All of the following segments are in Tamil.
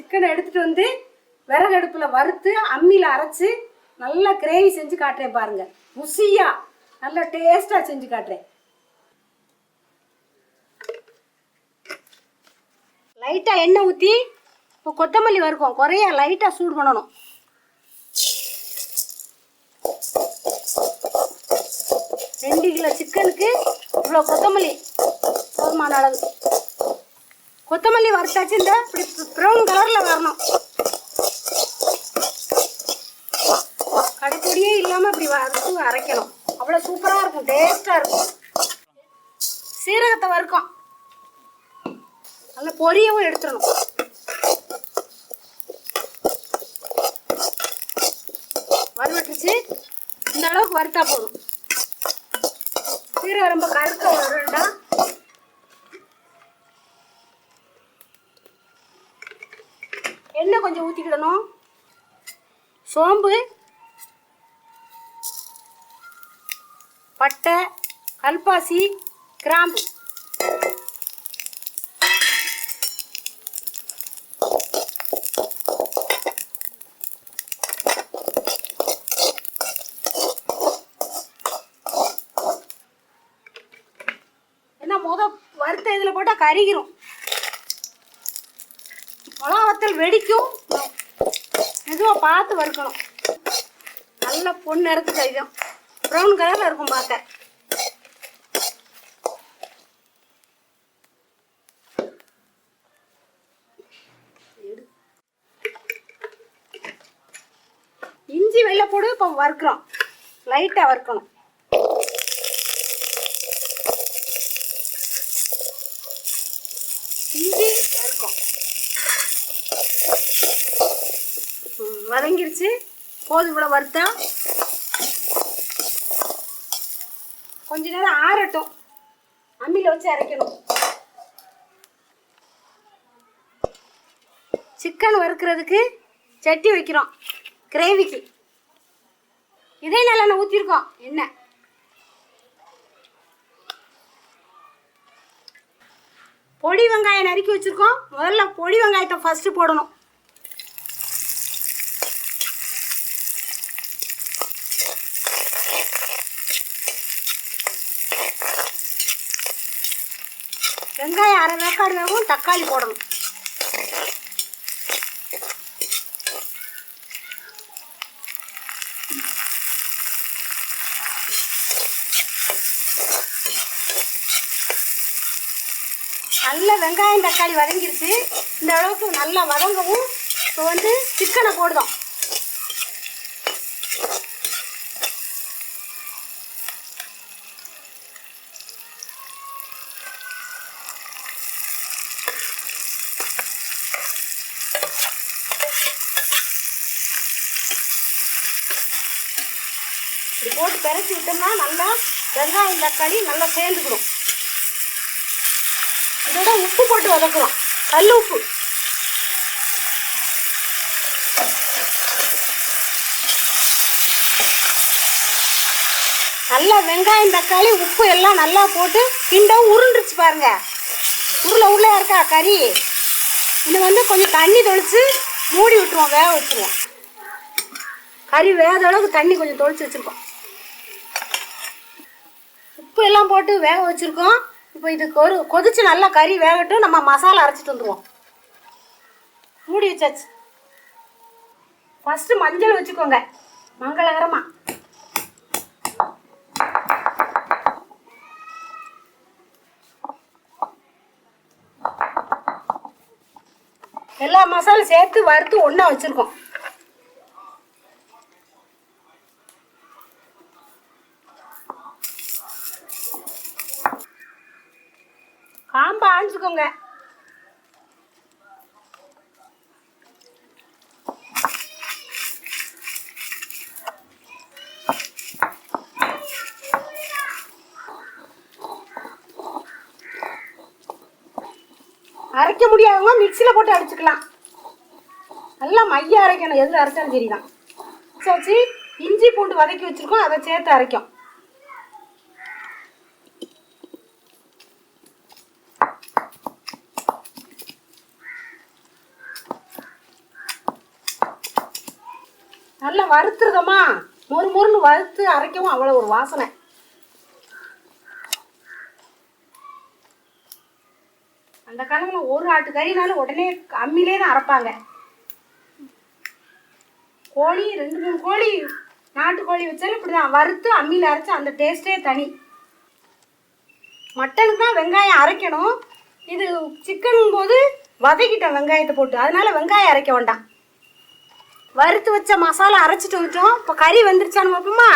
சிக்கனை எடுத்துட்டு வந்து விறகு அடுப்பில் வறுத்து அம்மியில் அரைச்சி நல்லா கிரேவி செஞ்சு காட்டுறேன் பாருங்க. ருசியா நல்லா டேஸ்டா செஞ்சு காட்டுறேன். லைட்டா எண்ணெய் ஊற்றி இப்போ கொத்தமல்லி வறுக்கும். குறையா லைட்டா சூடு பண்ணணும். ரெண்டு கிலோ சிக்கனுக்கு இவ்வளோ கொத்தமல்லி போதுமான அளவு. கொத்தமல்லி வறுத்தாச்சு. இந்த இப்படி ப்ரௌன் கலரில் வரணும். கடைப்பொடியே இல்லாமல் இப்படி வறுத்து அரைக்கணும். அவ்வளோ சூப்பராக இருக்கும், டேஸ்ட்டாக இருக்கும். சீரகத்தை வறுக்கும். நல்லா பொரியவும் எடுத்துடணும். வறுவட்டுச்சு. இந்த அளவுக்கு வறுத்தா போதும். சீரகம் ரொம்ப கருக்க வேண்டாம். எண்ணெய் கொஞ்சம் ஊற்றிக்கிடணும். சோம்பு, பட்டை, கல்பாசி, கிராம்பு, என்ன வறுத்த இதில் போட்டால் கருகிரும். மிளகா வத்தல் வெடிக்கும். மெதுவாக பார்த்து வறுக்கணும். நல்ல பொண்ணு நிறத்து கைதான் ப்ரௌன் கலரில் இருக்கும் பார்க்க. இஞ்சி வெள்ளைப்பூடு இப்போ வறுக்கிறோம். லைட்டாக வறுக்கணும். இஞ்சி வறுக்கும். வதங்கிருச்சு. போதும் இவ்வளோ வறுத்தா. கொஞ்ச நேரம் ஆறட்டும். அம்மியில் வச்சு அரைக்கணும். சிக்கன் வறுக்கிறதுக்கு சட்டி வைக்கிறோம். கிரேவிக்கு இதே நல்லெண்ணெய் ஊற்றிருக்கோம். எண்ணெய் பொடி வெங்காயம் நறுக்கி வச்சுருக்கோம். முதல்ல பொடி வெங்காயத்தை ஃபஸ்ட்டு போடணும். வெங்காயம் அரை வேக்காடு வேகும். தக்காளி போடணும். நல்ல வெங்காயம் தக்காளி வதங்கிருச்சு. இந்த அளவுக்கு நல்லா வதங்கவும் இப்போ வந்து சிக்கனை போடுதோம். இப்படி போட்டு பெரட்டி விட்டோம்னா நல்லா வெங்காயம் தக்காளி நல்லா சேர்ந்துக்கணும். இதோட உப்பு போட்டு வதக்குறோம். கல் உப்பு. நல்லா வெங்காயம் தக்காளி உப்பு எல்லாம் நல்லா போட்டு கிண்டவும் உருண்டுருச்சு பாருங்க. உருளை இருக்கா கறி. இது வந்து கொஞ்சம் தண்ணி தொளிச்சு மூடி விட்டுருவோம். வேக வச்சுருவோம். கறி வேக அளவுக்கு தண்ணி கொஞ்சம் தொளிச்சு வச்சுருக்கோம். உப்பு எல்லாம் போட்டு வேக வச்சுருக்கோம். இப்போ இது கொதிச்சு நல்லா கறி வேகட்டும். நம்ம மசாலா அரைச்சிட்டு வந்துடுவோம். மூடி வச்சாச்சு. ஃபஸ்ட்டு மஞ்சள் வச்சுக்கோங்க மங்களகரமாக. எல்லா மசாலும் சேர்த்து வறுத்து ஒன்றா வச்சுருக்கோம். காம்பை ஆஞ்சுக்கோங்க. அரைக்க முடியாதவங்க மிக்சியில் போட்டு அரைச்சிக்கலாம். நல்லா மைய அரைக்கணும். எதில் அரைச்சாலும் சரிதான். வச்சு இஞ்சி பூண்டு வதக்கி வச்சுருக்கோம். அதை சேர்த்து அரைக்கும். நல்லா வறுத்துருதமா, மொறு மொறுன்னு வறுத்து அரைக்கவும் அவ்வளோ ஒரு வாசனை. அந்த காலத்தில் ஒரு ஆட்டு கறினாலும் உடனே அம்மிலே தான் அரைப்பாங்க. கோழி 2-3 கோழி நாட்டுக்கோழி வச்சாலும் இப்படி தான் வறுத்து அம்மியில் அரைச்சி அந்த டேஸ்ட்டே தனி. மட்டனுக்கு தான் வெங்காயம் அரைக்கணும். இது சிக்கன் போது வதக்கிட்டேன் வெங்காயத்தை போட்டு, அதனால வெங்காயம் அரைக்க வேண்டாம். வறுத்து வச்ச மசாலா அரைச்சிட்டு விட்டோம். இப்போ கறி வந்துருச்சான்னு பார்ப்போமா.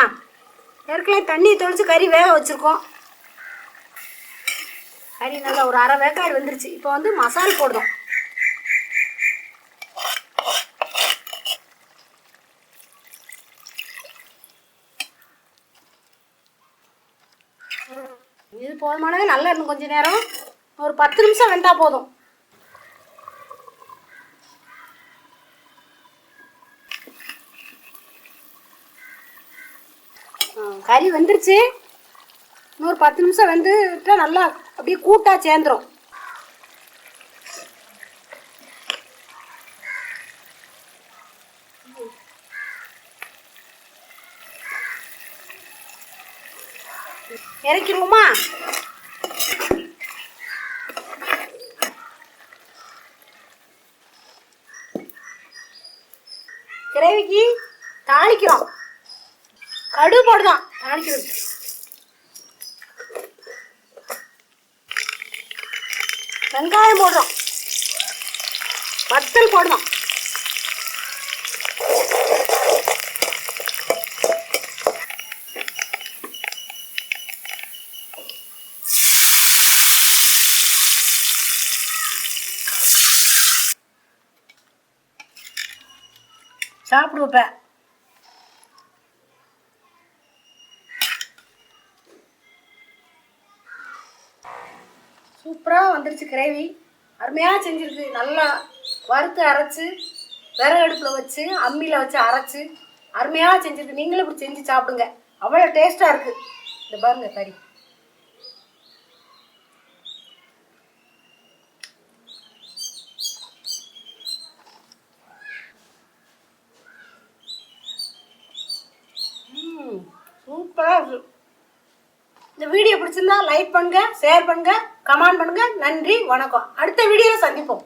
ஏற்கனவே தண்ணி தொளிச்சு கறி வேக வச்சுருக்கோம். கறி நல்லா ஒரு அரை வேக்காடு வந்துருச்சு. இப்போ வந்து மசாலா போடுறோம். இது போதுமானது. நல்லா இருக்கும். கொஞ்சம் நேரம் ஒரு 10 நிமிஷம் வெந்தா போதும். கறி வெந்துருச்சு. இன்னொரு 10 நிமிஷம் வெந்துட்டா நல்லா அப்படியே கூட்டா சேர்ந்துடும். இறக்கிடுவோமா. கிரேவிக்கு தாளிக்கிறோம். கடுகு போடுதான் தாளிக்கிறது. வெங்காயம் போடுறோம். வத்தல் போடுறோம். சாப்பிடுவேன். சூப்பராக வந்துருச்சு கிரேவி. அருமையாக செஞ்சுருக்கு. நல்லா வறுத்து அரைச்சி விறகு அடுப்பில் வச்சு அம்மியில் வச்சு அரைச்சி அருமையாக செஞ்சுருக்கு. நீங்களும் இப்படி செஞ்சு சாப்பிடுங்க. அவ்வளோ டேஸ்ட்டாக இருக்குது. இந்த பாருங்க கறி. சூப்பராக இருக்குது. இந்த வீடியோ பிடிச்சிருந்தா லைக் பண்ணுங்க, ஷேர் பண்ணுங்க, கமெண்ட் பண்ணுங்க. நன்றி, வணக்கம். அடுத்த வீடியோவில் சந்திப்போம்.